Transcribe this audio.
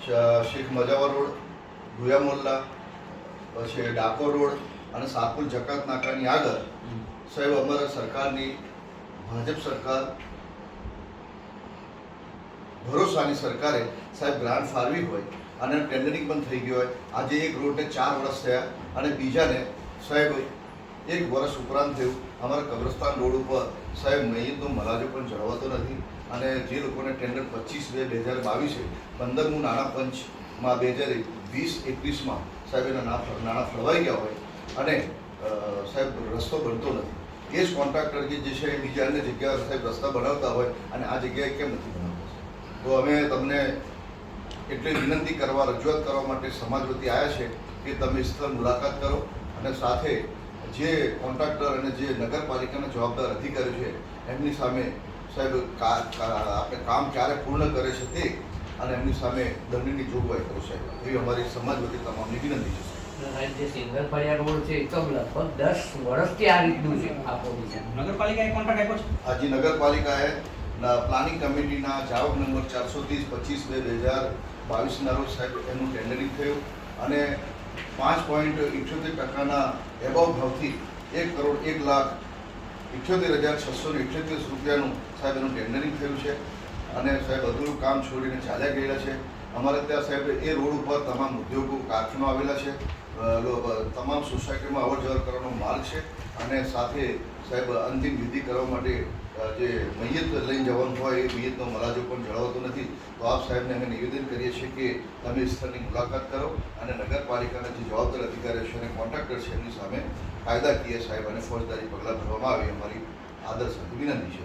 Sheikh મજાવર road, ભુયા મોલ્લા, પછી Dakor road અને સાતપુર જકાત નાકાની આગળ સાહેબ અમારા સરકારની ભાજપ સરકાર ભરોસાની સરકારે સાહેબ ગ્રાન્ટ ફાળવી હોય અને ટેન્ડરિંગ પણ થઈ ગયું હોય. આજે એક રોડને 4 વર્ષ થયા અને બીજાને સાહેબ 1 વર્ષ ઉપરાંત થયું. અમારા કબ્રસ્તાન રોડ ઉપર સાહેબ મૈયતનો મલાજો પણ જળવાતો નથી અને જે લોકોને ટેન્ડર 25/2022 15મું નાણાં પંચમાં 2020-21માં સાહેબ એના નાણાં ફળવાઈ ગયા હોય અને સાહેબ રસ્તો બનતો નથી. એ જ કોન્ટ્રાક્ટર કે જે છે એ બીજા અન્ય જગ્યાએ સાહેબ રસ્તા બનાવતા હોય અને આ જગ્યાએ કેમ નથી બનાવતા? તો અમે તમને એટલી વિનંતી કરવા, રજૂઆત કરવા માટે સમાજ વતી આવ્યા છે કે તમે સ્થળ મુલાકાત કરો અને સાથે જે કોન્ટ્રાક્ટર અને જે નગરપાલિકાના જવાબદાર અધિકારીઓ છે એમની સામે સાહેબ આપણે કામ ક્યારે પૂર્ણ કરે છે તે અને એમની સામે દંડની જોગવાઈ કરો સાહેબ, એવી અમારી સમાજ વતી તમામની વિનંતી છે. જે સિંગલ ફળિયા રોડ છે એ તો લગભગ 10 વર્ષથી આ રીતનું છે આ પોઝિશન. નગરપાલિકાએ કોન્ટ્રાક્ટ આપ્યો છે. આજે નગરપાલિકાએ પ્લાનિંગ કમિટીના જાવક નંબર 430/25/2022ના રોજ સાહેબ એનું ટેન્ડરિંગ થયું અને 5.78% એબવ ભાવથી 1,01,78,678 રૂપિયાનું સાહેબ એનું ટેન્ડરિંગ થયું છે અને સાહેબ અધૂરું કામ છોડીને ચાલ્યા ગયેલા છે. અમારે ત્યાં સાહેબ એ રોડ ઉપર તમામ ઉદ્યોગો, કારખાનો આવેલા છે, તમામ સોસાયટીમાં અવર જવર કરવાનો માર્ગ છે અને સાથે સાહેબ અંતિમ વિધિ કરવા માટે જે મૈયત લઈને જવાનું હોય એ મૈયતનો મલાજો પણ જળવાતો નથી. તો આપ સાહેબને અમે નિવેદન કરીએ છીએ કે તમે સ્થળની મુલાકાત કરો અને નગરપાલિકાના જે જવાબદાર અધિકારીઓ છે અને કોન્ટ્રાક્ટર છે એમની સામે કાયદાકીય સાહેબ અને ફોજદારી પગલાં ભરવામાં આવે અમારી આદર સાથે વિનંતી છે.